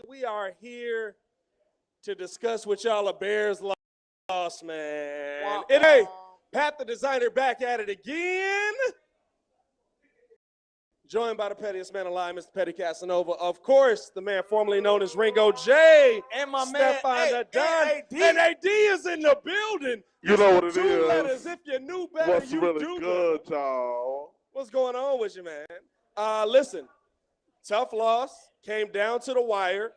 we are here to discuss with y'all a Bears loss, man. And hey, Pat the Designer back at it again. Joined by the pettiest man alive, Mr. Petty Casanova. Of course, the man formerly known as Ringo J. And my Stefan man, the Don. And AD is in the building. You know what it Two is. letters. If you knew better, What's you really do good, better. y'all? What's going on with you, man? Listen, tough loss. Came down to the wire.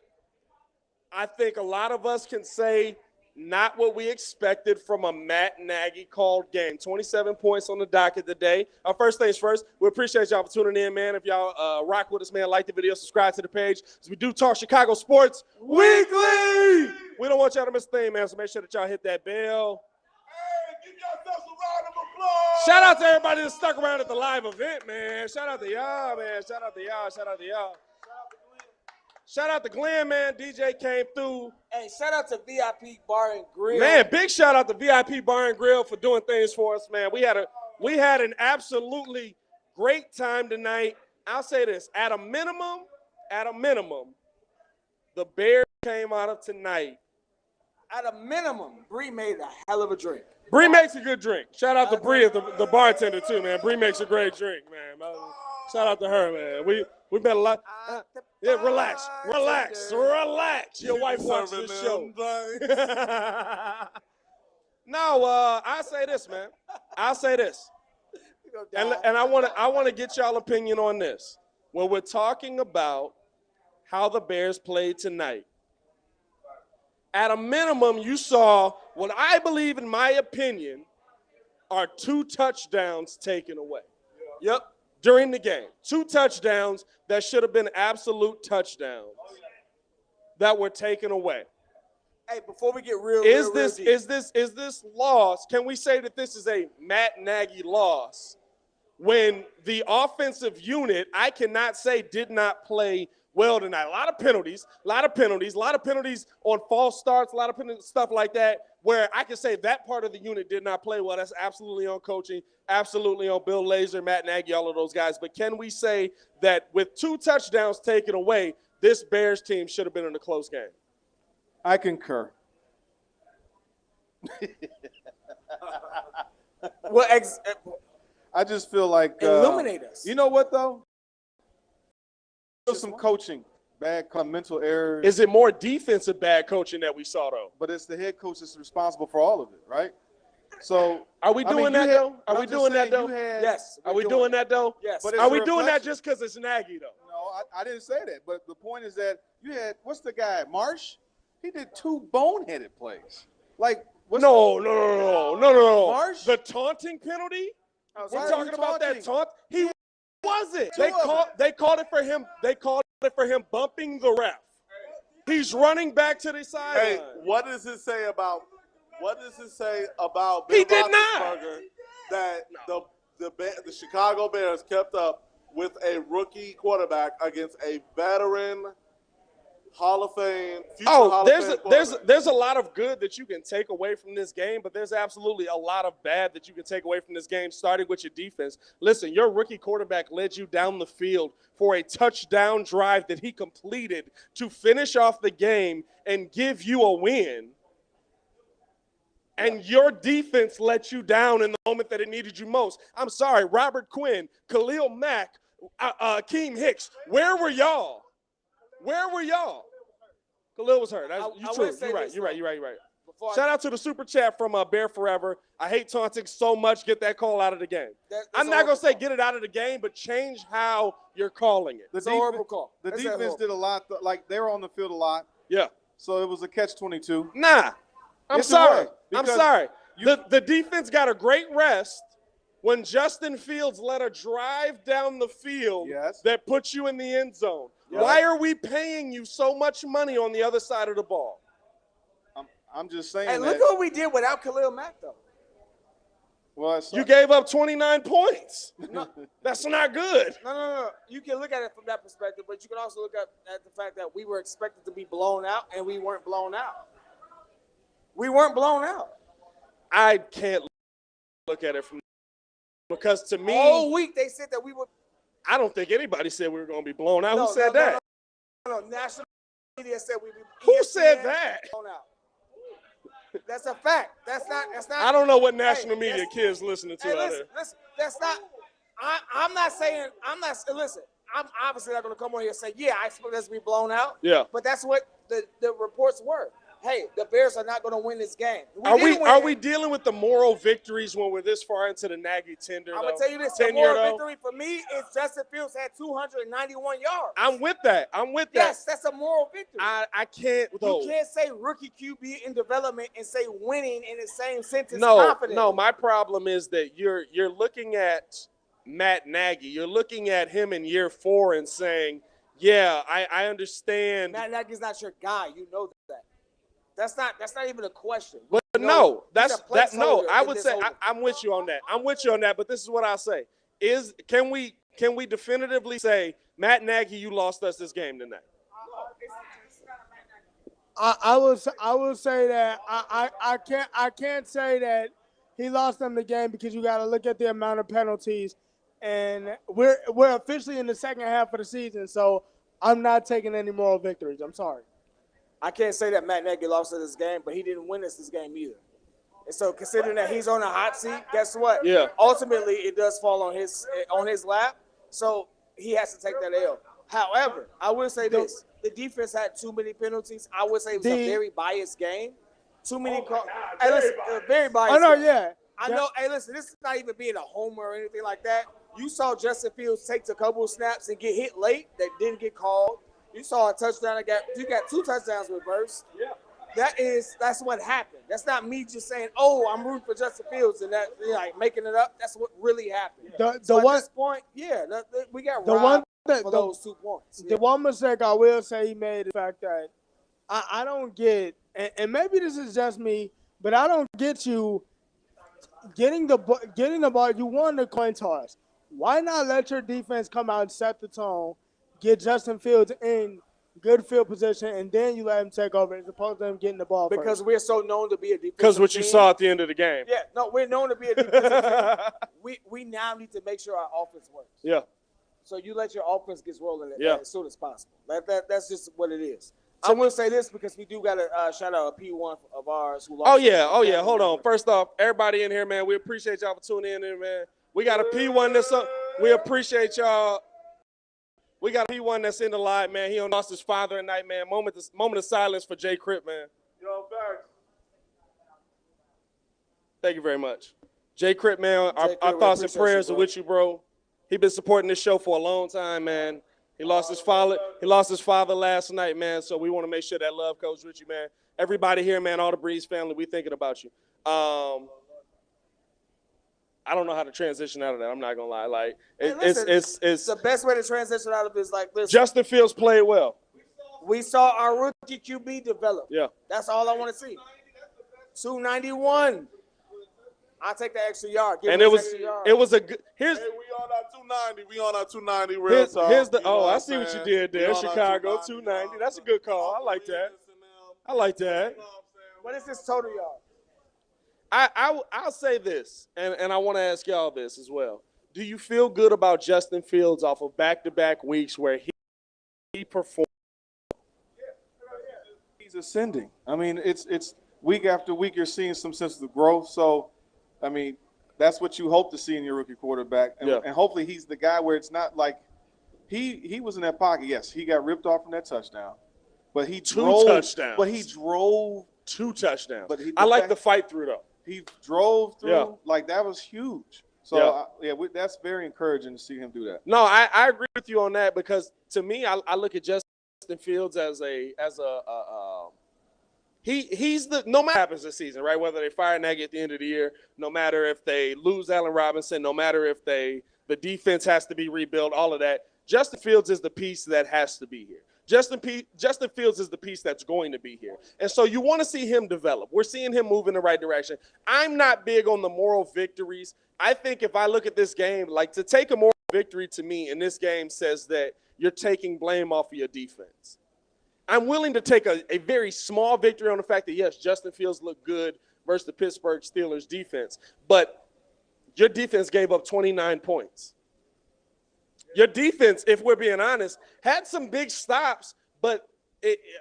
I think a lot of us can say not what we expected from a Matt Nagy called game. 27 points on the docket today. First things first, we appreciate y'all for tuning in, man. If y'all rock with us, man, like the video, subscribe to the page. So we do talk Chicago sports weekly. We don't want y'all to miss a thing, man, so make sure that y'all hit that bell. Hey, give yourselves a round of applause. Shout out to everybody that stuck around at the live event, man. Shout out to y'all, man. Shout out to y'all. Shout out to y'all. Shout out to Glenn, man. DJ came through. Hey, shout out to VIP Bar and Grill. Man, big shout out to VIP Bar and Grill for doing things for us, man. We had an absolutely great time tonight. I'll say this, at a minimum, the Bears came out of tonight. At a minimum, Bree made a hell of a drink. Bree makes a good drink. Shout out to Bree, the bartender, too, man. Bree makes a great drink, man. Shout out to her, man. We met a lot. Yeah, relax. Your wife watched this show. No, I say this, man. I'll say this, and I want to get y'all opinion on this. When we're talking about how the Bears played tonight, at a minimum, you saw what I believe, in my opinion, are 2 touchdowns taken away. Yep. During the game. 2 touchdowns that should have been absolute touchdowns that were taken away. Hey, before we get real Is deep. this loss? Can we say that this is a Matt Nagy loss when the offensive unit, I cannot say, did not play well tonight? A lot of penalties on false starts, a lot of penalties, stuff like that, where I can say that part of the unit did not play well. That's absolutely on coaching, absolutely on Bill Lazor, Matt Nagy, all of those guys. But can we say that with 2 touchdowns taken away, this Bears team should have been in a close game? I concur. Well, I just feel like illuminate us. You know what though? Some coaching, bad mental errors. Is it more defensive bad coaching that we saw though? But it's the head coach that's responsible for all of it, right? So are we doing that though? Are we doing that though? Yes. Are we doing that though? Yes. But are we doing that just because it's Nagy though? No, I didn't say that. But the point is that you had, what's the guy, Marsh? He did 2 boneheaded plays. Like, No. Marsh? The taunting penalty? We're talking about that taunt. He wasn't. They called it for him. They called it for him bumping the ref. He's running back to the sideline. Hey, what does it say about He Bill did not. Roethlisberger that the Chicago Bears kept up with a rookie quarterback against a veteran Hall of Fame, future Hall of Fame quarterback? There's a lot of good that you can take away from this game, but there's absolutely a lot of bad that you can take away from this game, starting with your defense. Listen, your rookie quarterback led you down the field for a touchdown drive that he completed to finish off the game and give you a win. And your defense let you down in the moment that it needed you most. I'm sorry, Robert Quinn, Khalil Mack, Akeem Hicks, where were y'all? Where were y'all? Khalil was hurt. You're right. Shout out to the super chat from Bear Forever. I hate taunting so much. Get that call out of the game. I'm not going to say get it out of the game, but change how you're calling it. It's a horrible call. The defense did a lot. Like, they were on the field a lot. Yeah. So it was a catch-22. Nah. I'm sorry. The defense got a great rest when Justin Fields led a drive down the field that puts you in the end zone. Yes. Why are we paying you so much money on the other side of the ball? I'm just saying. Hey, look what we did without Khalil Mack, though. Well, you gave up 29 points. No, that's not good. No. You can look at it from that perspective, but you can also look at the fact that we were expected to be blown out, and we weren't blown out. We weren't blown out. I can't look at it from because to me, all week they said that we were. I don't think anybody said we were going to be blown out. Who said that? No. National media said we. Who said that? That's a fact. That's not. I don't know what national media kids listening to out there. Listen. That's not. I'm not saying. Listen. I'm obviously not going to come on here and say, yeah, I expect us to be blown out. Yeah. But that's what the reports were. Hey, the Bears are not going to win this game. Are we dealing with the moral victories when we're this far into the Nagy tender? I'm going to tell you this. The moral victory for me is Justin Fields had 291 yards. I'm with that. Yes, that's a moral victory. I can't, though. You can't say rookie QB in development and say winning in the same sentence confidently. No, my problem is that you're looking at Matt Nagy. You're looking at him in year 4 and saying, yeah, I understand. Matt Nagy's not your guy. You know that. That's not even a question. But no, I would say I'm with you on that. I'm with you on that. But this is what I'll say: can we definitively say, Matt Nagy, you lost us this game tonight? I will say that I can't say that he lost them the game because you got to look at the amount of penalties, and we're officially in the second half of the season, so I'm not taking any moral victories. I'm sorry. I can't say that Matt Nagy lost us this game, but he didn't win us this game either. And so, considering that he's on a hot seat, guess what? Yeah. Ultimately, it does fall on his lap. So he has to take that L. However, I will say this: the defense had too many penalties. I would say it was a very biased game. Too many calls. Hey, listen, very biased. Oh no, game. yeah. I know. Hey, listen, this is not even being a homer or anything like that. You saw Justin Fields take a couple of snaps and get hit late that didn't get called. You saw a touchdown. You got 2 touchdowns reversed. Yeah. That's what happened. That's not me just saying, oh, I'm rooting for Justin Fields and that like making it up. That's what really happened. At this point, yeah, we got robbed for those 2 points. Yeah. The one mistake I will say he made is the fact that I don't get, and maybe this is just me, but I don't get you getting the ball. You won the coin toss. Why not let your defense come out and set the tone? Get Justin Fields in good field position, and then you let him take over as opposed to him getting the ball because first. We're so known to be a defensive Because what you saw at the end of the game. Yeah, no, we're known to be a defensive team. We now need to make sure our offense works. Yeah. So you let your offense get rolling as soon as possible. That's just what it is. I will say this because we do got to shout out a P1 of ours who lost. Oh, yeah. Hold on. First off, everybody in here, man, we appreciate y'all for tuning in, man. We got a P1 that's up. We appreciate y'all. We got a P1 that's in the live, man. He lost his father at night, man. Moment of silence for Jay Cripp, man. Yo, thanks. Thank you very much. Jay Cripp, man, our thoughts and prayers are with you, bro. He been supporting this show for a long time, man. He lost his father last night, man, so we want to make sure that love goes with you, man. Everybody here, man, all the Breeze family, we thinking about you. I don't know how to transition out of that. I'm not gonna lie. Like it's the best way to transition out of it is like this. Justin Fields played well. We saw our rookie QB develop. Yeah. That's all I want to see. 291. I'll take the extra yard. And it was a good. Here's. Hey, we on our 290. We on our 290 real talk. Here's the. I see what you did there. Chicago 290. That's a good call. I like that. I like that. What is this total yard? I'll say this, and I want to ask y'all this as well. Do you feel good about Justin Fields off of back-to-back weeks where he performed? He's ascending. I mean, it's week after week you're seeing some sense of growth. So, I mean, that's what you hope to see in your rookie quarterback. And, and hopefully he's the guy where it's not like he was in that pocket. Yes, he got ripped off from that touchdown. But he drove. 2 touchdowns. But he drove 2 touchdowns. But I like the fight through, though. He drove through, like that was huge. So, that's very encouraging to see him do that. No, I agree with you on that because to me, I look at Justin Fields he's the no matter what happens this season, right? Whether they fire Nagy at the end of the year, no matter if they lose Allen Robinson, no matter if the defense has to be rebuilt, all of that. Justin Fields is the piece that has to be here. Justin Fields is the piece that's going to be here. And so you want to see him develop. We're seeing him move in the right direction. I'm not big on the moral victories. I think if I look at this game, like to take a moral victory to me in this game says that you're taking blame off of your defense. I'm willing to take a very small victory on the fact that, yes, Justin Fields looked good versus the Pittsburgh Steelers defense. But your defense gave up 29 points. Your defense, if we're being honest, had some big stops, but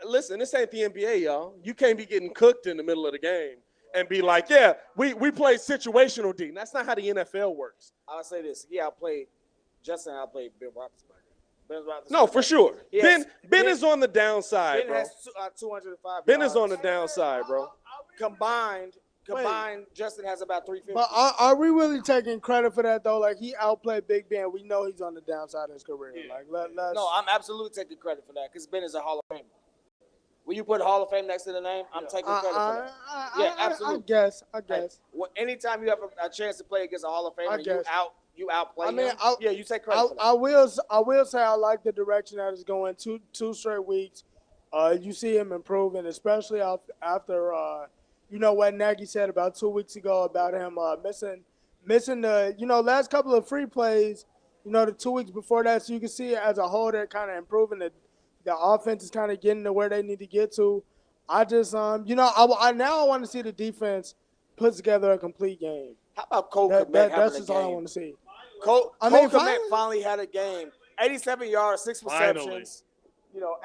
Listen, this ain't the NBA, y'all. You can't be getting cooked in the middle of the game and be like, yeah, we play situational D. That's not how the NFL works. I'll say this. Yeah, I played Justin. I played Ben Roethlisberger. No, for sure. Ben is on the downside, bro. Ben has 205 Ben yards. is on the downside, bro. Combined, Justin has about 350. But are we really taking credit for that, though? Like, he outplayed Big Ben. We know he's on the downside of his career. Yeah. Like, let's... No, I'm absolutely taking credit for that because Ben is a Hall of Famer. When you put Hall of Fame next to the name, I'm taking credit for that. Absolutely. I guess. Like, anytime you have a chance to play against a Hall of Famer, you outplay him. You take credit for that. I will say I like the direction that it's going. Two straight weeks. You see him improving, especially after what Nagy said about 2 weeks ago about him missing the last couple of free plays. The 2 weeks before that, so you can see as a whole they're kind of improving. The offense is kind of getting to where they need to get to. I just I want to see the defense put together a complete game. How about Cole Kmet having That's a just game? all I want to see. Cole Kmet finally had a game. 87 yards, 6 receptions.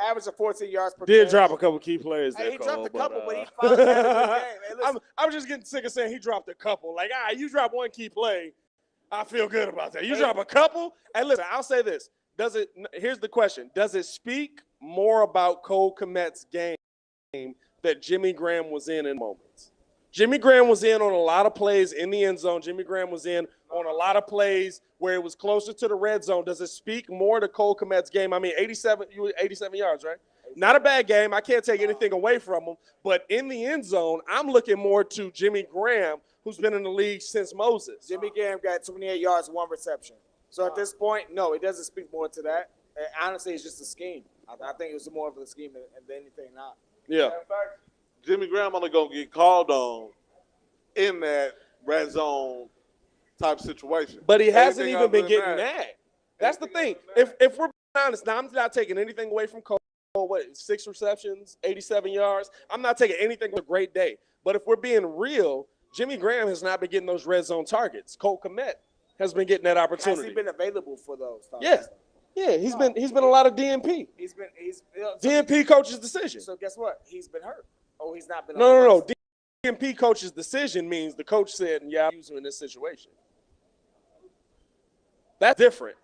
Average of 14 yards per Did drop a couple key players there, he dropped a couple, but he but finally had a good game. Hey, I'm just getting sick of saying he dropped a couple. Like, you drop one key play, I feel good about that. You drop a couple, and listen, I'll say this. Here's the question. Does it speak more about Cole Kmet's game that Jimmy Graham was in moments? Jimmy Graham was in on a lot of plays in the end zone. Jimmy Graham was in on a lot of plays where it was closer to the red zone. Does it speak more to Cole Kmet's game? I mean, 87 yards, right? Not a bad game. I can't take anything away from him. But in the end zone, I'm looking more to Jimmy Graham, who's been in the league since Moses. Jimmy Graham got 28 yards, 1 reception. So at this point, no, it doesn't speak more to that. And honestly, it's just a scheme. I think it was more of a scheme than anything not. Yeah. In fact, Jimmy Graham only going to get called on in that red zone type situation. But he hasn't even been getting that. That's the thing. If we're being honest, now I'm not taking anything away from Cole. 6 receptions, 87 yards. I'm not taking anything with a great day. But if we're being real, Jimmy Graham has not been getting those red zone targets. Cole Kmet has been getting that opportunity. Has he been available for those targets? Yeah, he's been a lot of DNP. DNP coach's decision. So guess what? He's been hurt. Oh, he's not been. No. DNP coach's decision means the coach said, "Yeah, I'll use him in this situation." That's different.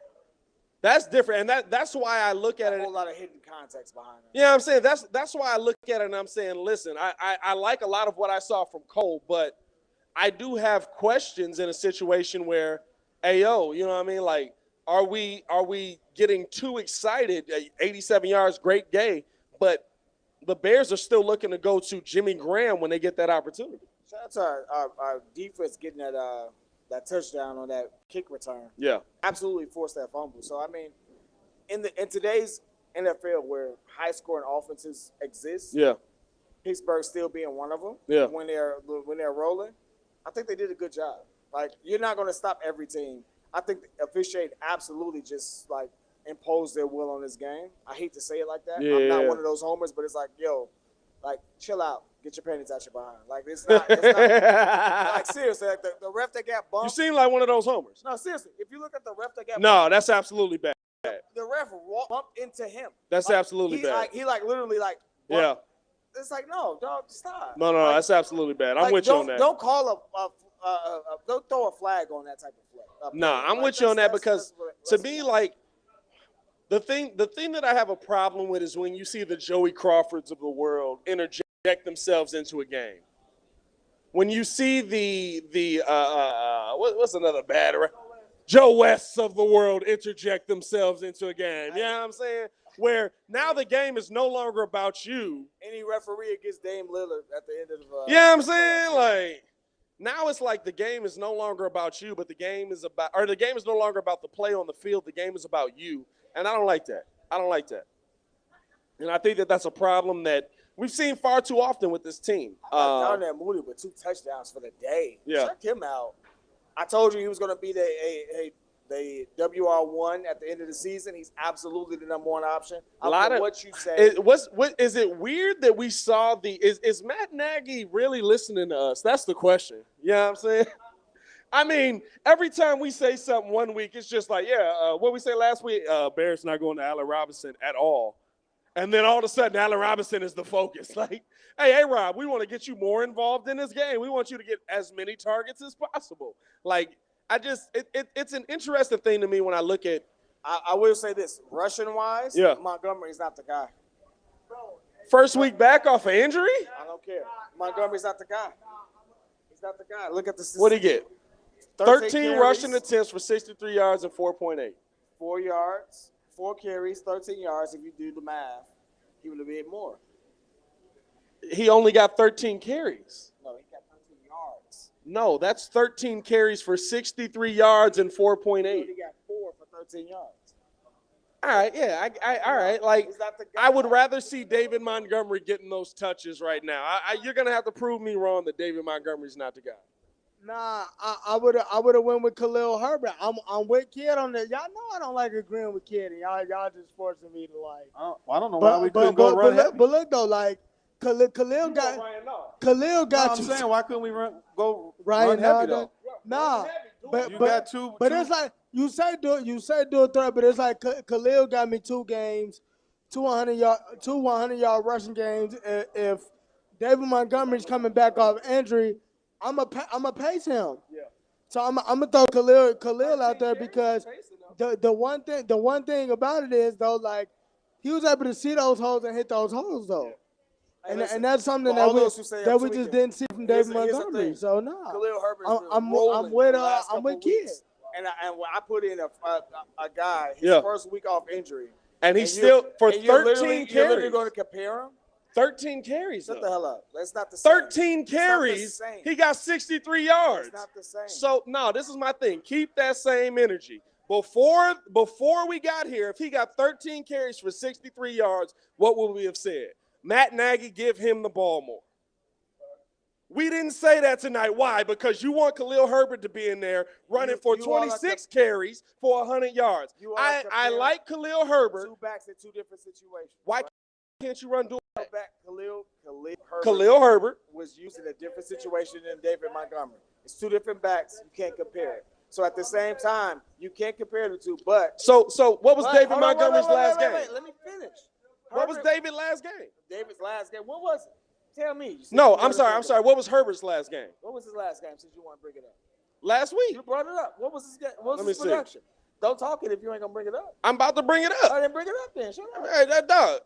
And that's why I look at it. A whole lot of hidden context behind it. Yeah, I'm saying that's why I look at it and I'm saying, listen, I like a lot of what I saw from Cole, but I do have questions in a situation where, you know what I mean? Like, are we getting too excited? 87 yards, great day, but the Bears are still looking to go to Jimmy Graham when they get that opportunity. Shout out to our defense getting that touchdown on that kick return. Yeah. Absolutely forced that fumble. So, I mean, in today's NFL where high-scoring offenses exist, Pittsburgh still being one of them when they're rolling, I think they did a good job. Like, you're not going to stop every team. I think the officiate absolutely just, like, imposed their will on this game. I hate to say it like that. Yeah. I'm not one of those homers, but it's like, like, chill out. Get your panties out your behind. Like, it's not like, seriously, like, the ref that got bumped. You seem like one of those homers. No, seriously. If you look at the ref that got bumped. No, that's absolutely bad. The ref bumped into him. That's absolutely bad. He literally bumped. Yeah. It's like, no, dog, stop. No, like, that's absolutely bad. I'm with you on that. Don't call don't throw a flag on that type of play. Nah, I'm with you on that because to me, like, the thing that I have a problem with is when you see the Joey Crawfords of the world interject themselves into a game. When you see the what's another bad Joe Wests of the world interject themselves into a game. You know what I'm saying? Where now the game is no longer about you. Any referee against Dame Lillard at the end of the yeah, I'm saying, like, now it's like the game is no longer about you, but the game is no longer about the play on the field. The game is about you. And I don't like that. And I think that's a problem that we've seen far too often with this team. Darnell Mooney with 2 touchdowns for the day. Yeah. Check him out. I told you he was going to be the WR1 at the end of the season. He's absolutely the number 1 option. What you say. Is it weird that we saw is Matt Nagy really listening to us? That's the question. You know what I'm saying? I mean, every time we say something one week, it's just like, what we say last week, Bears not going to Allen Robinson at all. And then all of a sudden, Allen Robinson is the focus. Like, hey, A-Rob, we want to get you more involved in this game. We want you to get as many targets as possible. Like, it's an interesting thing to me when I look at. I will say this, rushing-wise, Montgomery's not the guy. First week back off of injury? I don't care. Montgomery's not the guy. He's not the guy. Look at the statistics. What'd he get? 13 carries, rushing attempts for 63 yards and 4.8. 4 yards, 4 carries, 13 yards. If you do the math, he would have been more. He only got 13 carries. No, he got 13 yards. No, that's 13 carries for 63 yards and 4.8. He got 4 for 13 yards. All right, yeah, all right. Like, I would rather see David Montgomery getting those touches right now. You're gonna have to prove me wrong that David Montgomery's not the guy. Nah, I would have went with Khalil Herbert. I'm with Kidd on that. Y'all know I don't like agreeing with Kidd. Y'all just forcing me to like. I don't know why we couldn't go run heavy. But look though, like Khalil got. I'm saying why couldn't we run heavy though? Nah, but got two. But it's like you say do a threat, but it's like Khalil got me 2 games, 200 yard rushing games. If David Montgomery's coming back off injury, I'm a pace him. Yeah. So I'm gonna throw Khalil out there because the one thing about it is though, like he was able to see those holes and hit those holes though. Yeah. And that's something that we just didn't see from David Montgomery. So no, Khalil Herbert. I'm with Kidd. And I put in a guy his first week off injury, and he's still for 13 carries. You're literally going to compare him. 13 carries. Shut the hell up. That's not the same. 13 carries. He got 63 yards. It's not the same. So no, this is my thing. Keep that same energy. Before we got here, if he got 13 carries for 63 yards, what would we have said? Matt Nagy, give him the ball more. We didn't say that tonight. Why? Because you want Khalil Herbert to be in there running for 26 carries for 100 yards. I like Khalil Herbert. 2 backs in 2 different situations. Why can't you run dual back? Khalil Herbert was used in a different situation than David Montgomery. It's 2 different backs. You can't compare it. So at the same time, you can't compare the 2. But so what was David Montgomery's last game? Let me finish. What was David's last game? David's last game. What was it? Tell me. No, I'm sorry. What was Herbert's last game? What was his last game since you want to bring it up? Last week. You brought it up. What was his game? What was his production? Don't talk it if you ain't going to bring it up. I'm about to bring it up. I didn't bring it up then. Shut up. Hey, that dog.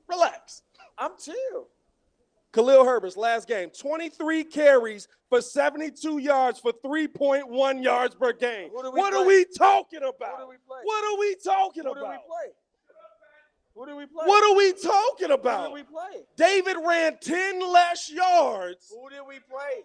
Relax. I'm chill. Khalil Herbert's last game, 23 carries for 72 yards for 3.1 yards per game. What are we talking about? What are we talking about? Who did we play? What are we talking about? Who did we play? David ran 10 less yards. Who did we play?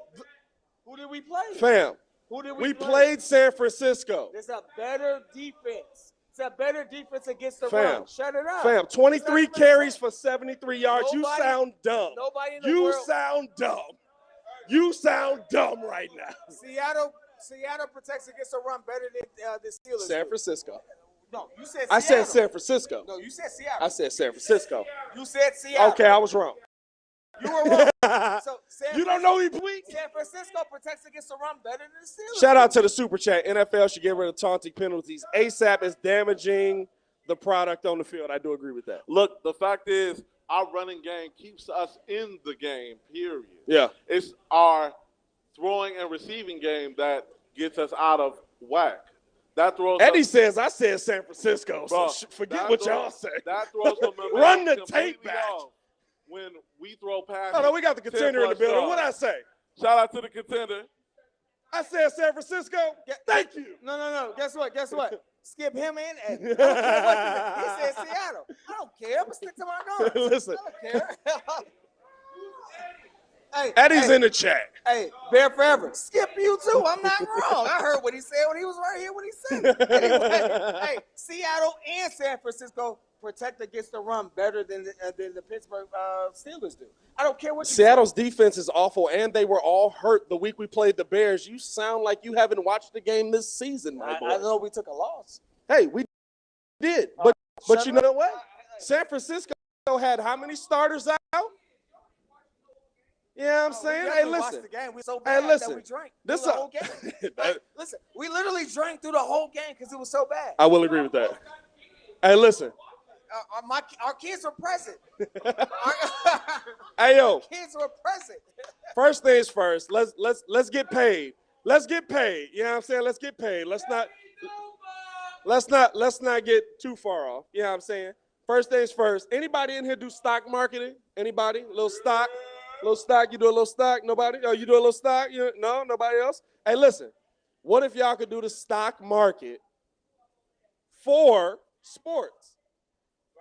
Who did we play? Fam, who did we played San Francisco. There's a better defense. It's a better defense against the run. Shut it up. Fam, 23 carries for 73 yards. You sound dumb. Nobody in the world. You sound dumb. You sound dumb right now. Seattle protects against the run better than the Steelers. San Francisco. No, you said Seattle. I said San Francisco. No, you said Seattle. I said San Francisco. You said Seattle. Okay, I was wrong. You were wrong. So you don't know he tweet? San Francisco protects against the run better than the Steelers. Shout out to the super chat. NFL should get rid of taunting penalties. ASAP is damaging the product on the field. I do agree with that. Look, the fact is, our running game keeps us in the game, period. Yeah. It's our throwing and receiving game that gets us out of whack. Eddie says, I said San Francisco, so forget what y'all say. That throws the Run the tape back. When we throw passes. Oh, no, we got the contender in the building. What'd I say? Shout out to the contender. I said San Francisco. Thank you. No. Guess what? Skip him in. And I don't care what he said Seattle. I don't care. I'm going to stick to my guns. Listen. I don't care. Hey, Eddie's in the chat. Hey, Bear Forever. Skip you too. I'm not wrong. I heard what he said when he was right here. What he said. Anyway, hey, Seattle and San Francisco protect against the run better than the Pittsburgh Steelers do. I don't care what you Seattle's defense is awful, and they were all hurt the week we played the Bears. You sound like you haven't watched the game this season, my boy. I know we took a loss. Hey, we did. But you know what? San Francisco had how many starters out? You know what I'm saying? Hey, listen. The game. We so bad that we drank through the whole game. Listen, we literally drank through the whole game because it was so bad. I will agree with that. Hey, listen. Our kids were present. Hey yo, Kids were present. first things first. Let's get paid. Let's get paid. You know what I'm saying? Let's get paid. Let's not get too far off. You know what I'm saying? First things first. Anybody in here do stock marketing? Anybody? Little stock? Little stock? You do a little stock? Nobody? Oh, you do a little stock? No? Nobody else? Hey, listen. What if y'all could do the stock market for sports?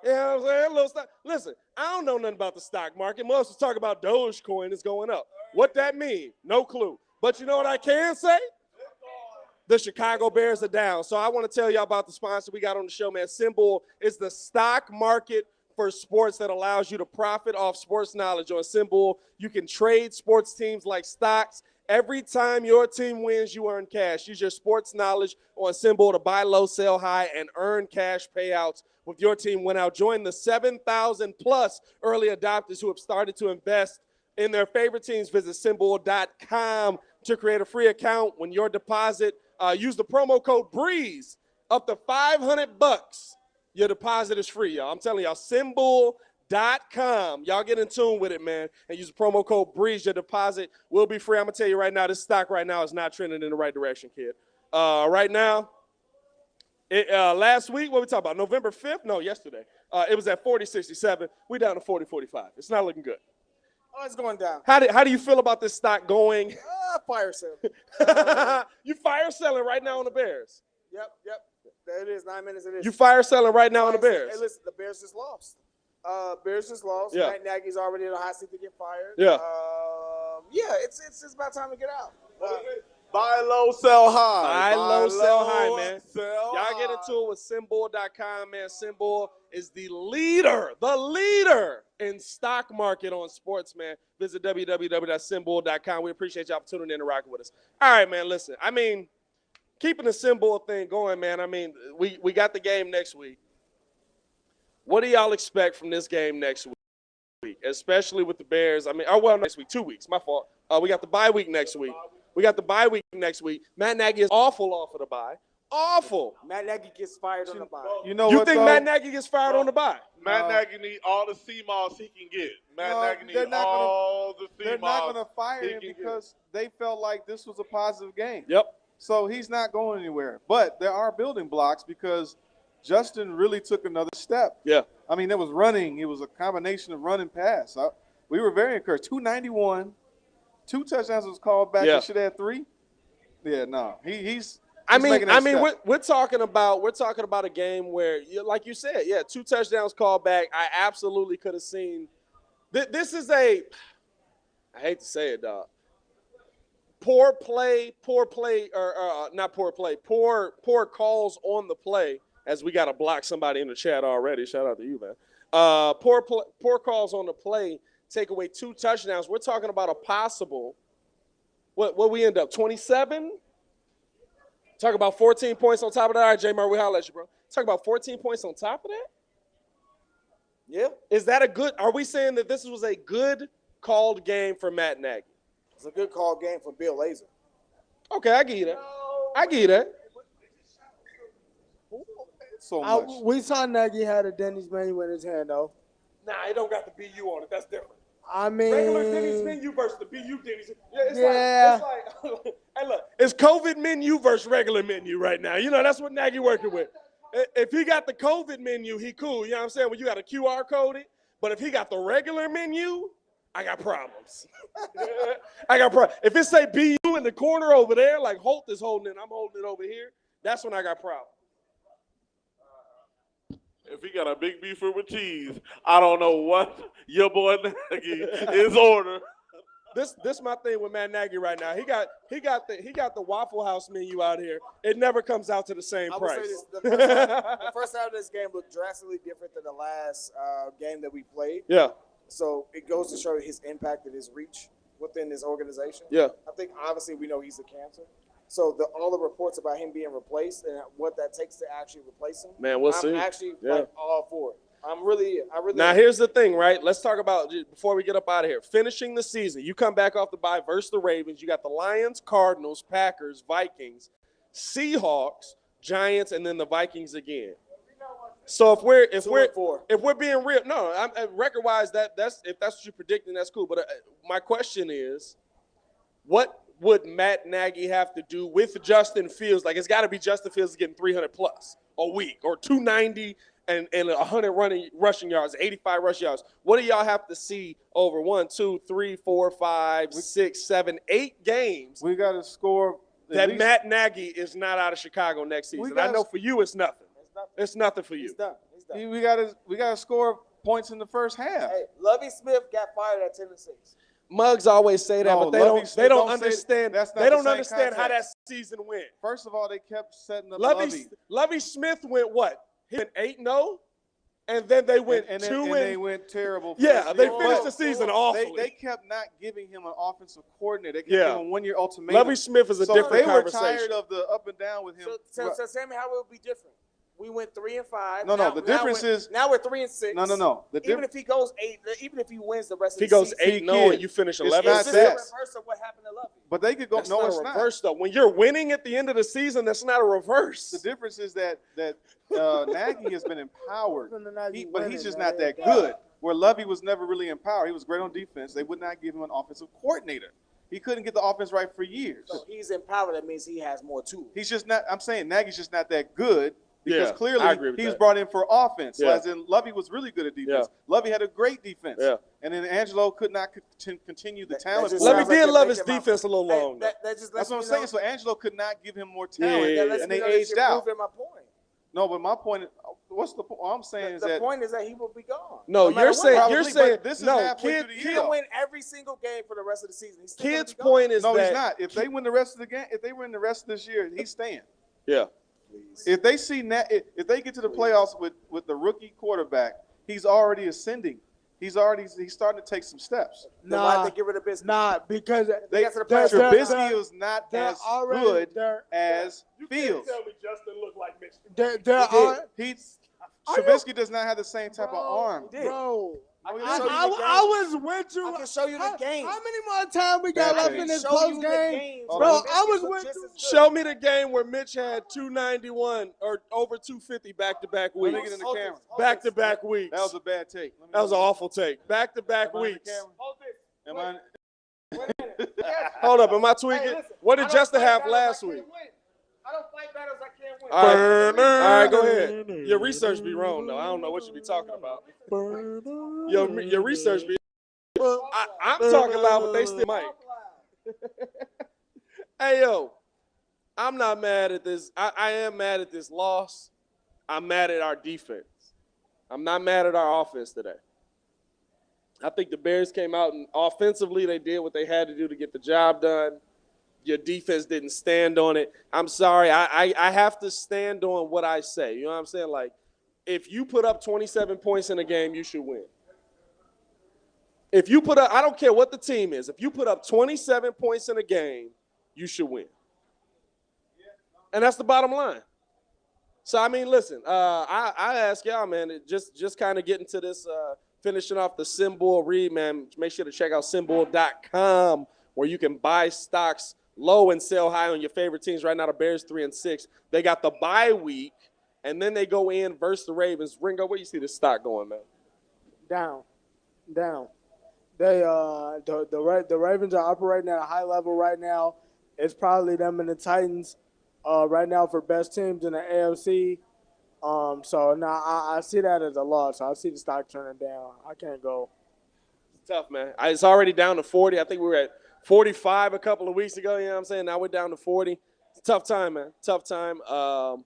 You know what I'm saying? A little stock. Listen, I don't know nothing about the stock market. Most of us talk about Dogecoin is going up. What that mean? No clue. But you know what I can say? The Chicago Bears are down. So I want to tell y'all about the sponsor we got on the show, man. Symbol is the stock market for sports that allows you to profit off sports knowledge. On Symbol, you can trade sports teams like stocks. Every time your team wins, you earn cash. Use your sports knowledge on Symbol to buy low, sell high, and earn cash payouts with your team win out. Join the 7,000 plus early adopters who have started to invest in their favorite teams. Visit Symbol.com to create a free account. When your deposit, use the promo code BREEZE, up to $500. Your deposit is free, y'all. I'm telling y'all, Symbol.com. Y'all get in tune with it, man, and use the promo code BREEZE. Your deposit will be free. I'm going to tell you right now, this stock right now is not trending in the right direction, kid. Right now, last week, what we talking about? November 5th? No, yesterday. It was at 40.67. We down to 40.45. It's not looking good. Oh, it's going down. How do you feel about this stock going? Fire sale. You fire selling right now on the Bears. Yep. There it is. 9 minutes it is. You fire selling right now on the Bears. Hey, listen, the Bears just lost. Yeah. Matt Nagy's already in a hot seat to get fired. Yeah. It's about time to get out. Buy low, sell high. Buy low, sell high, man. Sell Y'all get high. into it with Symbol.com, man. Symbol is the leader in stock market on sports, man. Visit www.symbol.com. We appreciate y'all for tuning in and rocking with us. All right, man, listen. I mean, keeping the Symbol thing going, man. I mean, we got the game next week. What do y'all expect from this game next week, especially with the Bears? I mean, next week, 2 weeks. My fault. We got the bye week next week. Matt Nagy is awful off of the bye. Awful. Matt Nagy gets fired on the bye. You know You what, think though? Matt Nagy gets fired on the bye? Matt Nagy need all the CMOS he can get. Matt Nagy they're need not gonna- all the CMOS. They're not going to fire he him can get. because they felt like this was a positive game. Yep. So he's not going anywhere. But there are building blocks because Justin really took another step. Yeah. I mean, it was running. It was a combination of run and pass. We were very encouraged. 291, 2 touchdowns was called back. Yeah. He should have 3. Yeah, no. He's I mean, making that step. we're talking about a game where, like you said, 2 touchdowns called back. I absolutely could have seen. This is I hate to say it, dog. Poor calls on the play. As we got to block somebody in the chat already. Shout out to you, man. Poor calls on the play take away 2 touchdowns. We're talking about a possible. What we end up 27. Talk about 14 points on top of that. All right, J-Mar, we holla at you, bro. Talk about 14 points on top of that? Yeah. Is that a good – are we saying that this was a good called game for Matt Nagy? It's a good call game for Bill Lazor. Okay, I give you that. I give you that. So much. We saw Nagy had a Denny's menu in his hand, though. Nah, it don't got the BU on it. That's different. I mean, Regular Denny's menu versus the BU Denny's. Yeah. It's like hey, look, it's COVID menu versus regular menu right now. You know, that's what Nagy working with. If he got the COVID menu, he cool. You know what I'm saying? Well, you got a QR code it. But if he got the regular menu, I got problems. If it say BU in the corner over there, like Holt is holding it, I'm holding it over here, that's when I got problems. If he got a big beefer with cheese, I don't know what your boy Nagy is ordering. This my thing with Matt Nagy right now. He got the Waffle House menu out here. It never comes out to the same I would price. say this, the first half of this game looked drastically different than the last game that we played. Yeah. So it goes to show his impact and his reach within this organization. Yeah. I think obviously we know he's a cancer. So all the reports about him being replaced and what that takes to actually replace him, Man, we'll see. I'm actually like all for it. I really. Now, here's the thing, right? Let's talk about, before we get up out of here, finishing the season. You come back off the bye versus the Ravens. You got the Lions, Cardinals, Packers, Vikings, Seahawks, Giants, and then the Vikings again. So if we're 2-4. if we're being real, no, record wise that's if that's what you're predicting, that's cool. But my question is, what would Matt Nagy have to do with Justin Fields? Like, it's got to be Justin Fields getting 300 plus a week or 290 and 100 rushing yards, 85 rushing yards. What do y'all have to see over 1, 2, 3, 4, 5, 6, 7, 8 games? We got to score. That Matt Nagy is not out of Chicago next season. I know for you it's nothing. It's nothing for you. He's done. We gotta score points in the first half. Hey, Lovie Smith got fired at 10-6. Mugs always say that, but they don't understand. They don't understand how that season went. First of all, they kept setting up Lovie Smith went what? He went 8-0, and then they went and 2 and they went terrible. Yeah, they finished the season awfully. They kept not giving him an offensive coordinator. They kept giving him a 1-year ultimatum. Lovie Smith is a different conversation. They were tired of the up and down with him. So Sammy, how will it be different? We went 3-5. No. The difference is now we're 3-6. No. Even if he goes 8, even if he wins the rest of the season, season, he goes 8-0 and you finish 11. It's a reverse of what happened to Lovie. But they could go. That's not a reverse though. When you're winning at the end of the season, that's not a reverse. The difference is that Nagy has been empowered, but he's just not that good. Where Lovie was never really empowered. He was great on defense. They would not give him an offensive coordinator. He couldn't get the offense right for years. So he's empowered. That means he has more tools. He's just not. I'm saying Nagy's just not that good. Because clearly he was that. brought in for offense. Yeah. As in, Lovie was really good at defense. Yeah. Lovie had a great defense. Yeah. And then Angelo could not continue the talent. Lovie did love his defense a little long. That's what I'm saying. So Angelo could not give him more talent. And they aged out. My point. No, but my point is, what's the point? All I'm saying is the point is that he will be gone. No, you're saying this is halfway through the year. He'll win every single game for the rest of the season. Kidd's point is no, he's not. If they win the rest of the game, if they win the rest of this year, he's staying. Yeah. If they see if they get to the playoffs with the rookie quarterback, he's already ascending. He's starting to take some steps. Then why did they get rid of Biscuit? Nah, because Trubisky is not as good as Fields. You can't tell me Justin looked like Michigan. Trubisky does not have the same type of arm. Bro. I was with you. I can show you the game. How many more time we got left in this post game? Bro, I was with you. Show me the game where Mitch had 291 or over 250 back-to-back weeks. Let me get in the camera. Back-to-back weeks. That was a bad take. That was an awful take. Back-to-back weeks. Hold up, am I tweaking? What did Justin have last week? I don't fight battles I can't win. All right, go ahead. Your research be wrong, though. I don't know what you be talking about. Your research be. I'm talking loud, but they still might. Hey, yo, I'm not mad at this. I am mad at this loss. I'm mad at our defense. I'm not mad at our offense today. I think the Bears came out and offensively they did what they had to do to get the job done. Your defense didn't stand on it. I'm sorry. I have to stand on what I say. You know what I'm saying? Like, if you put up 27 points in a game, you should win. If you put up, I don't care what the team is. If you put up 27 points in a game, you should win. And that's the bottom line. So, I mean, listen, I ask y'all, man, just kind of getting to this, finishing off the Symbol read, man, make sure to check out symbol.com where you can buy stocks low and sell high on your favorite teams. Right now, the Bears 3-6. They got the bye week, and then they go in versus the Ravens. Ringo, where you see the stock going, man? Down. They the Ravens are operating at a high level right now. It's probably them and the Titans right now for best teams in the AFC. So now I see that as a loss. I see the stock turning down. I can't go. It's tough, man. It's already down to 40. I think we were at 45 a couple of weeks ago, you know what I'm saying? Now we're down to 40. It's a tough time, man. Tough time. I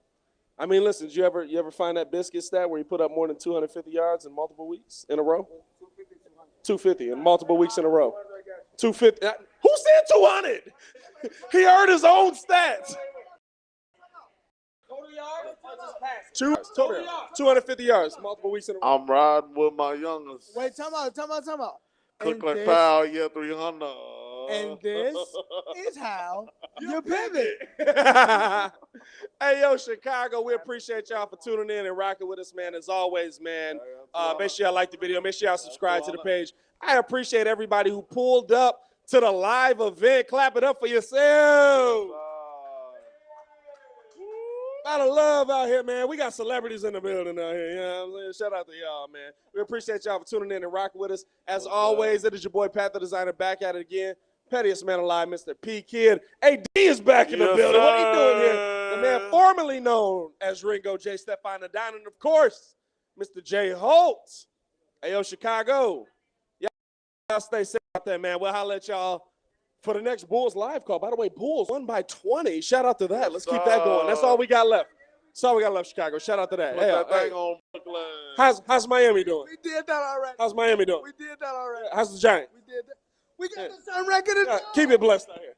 mean, listen, did you ever find that biscuit stat where you put up more than 250 yards in multiple weeks in a row? 250 in multiple weeks in a row. 250. Who said 200? He heard his own stats. Total yards or just pass? Total yards. 250 yards, multiple weeks in a row. I'm riding with my youngest. Wait, time out. Cook like foul, yeah, 300. And this is how you pivot. Hey, yo, Chicago, we appreciate y'all for tuning in and rocking with us, man. As always, man, make sure y'all like the video. Make sure y'all subscribe to the page. I appreciate everybody who pulled up to the live event. Clap it up for yourself. lot of love out here, man. We got celebrities in the building out here. You know what I'm saying? Shout out to y'all, man. We appreciate y'all for tuning in and rocking with us. As always, it is your boy, Pat the Designer, back at it again. Pettiest man alive, Mr. P.Kidd. AD is back in the building. Sir. What he doing here? The man formerly known as Ringo J. Stefan the Dine, and of course, Mr. J. Holt. Hey, yo, Chicago. Y'all stay safe out there, man. We'll holler at y'all for the next Bulls live call. By the way, Bulls won by 20. Shout out to that. Let's keep that going. That's all we got left. That's all we got left, Chicago. Shout out to that. Put that thing on Brooklyn. How's Miami doing? We did that already. How's Miami doing? We did that already. How's the Giants? We did that. We got the same record as Keep it blessed out here.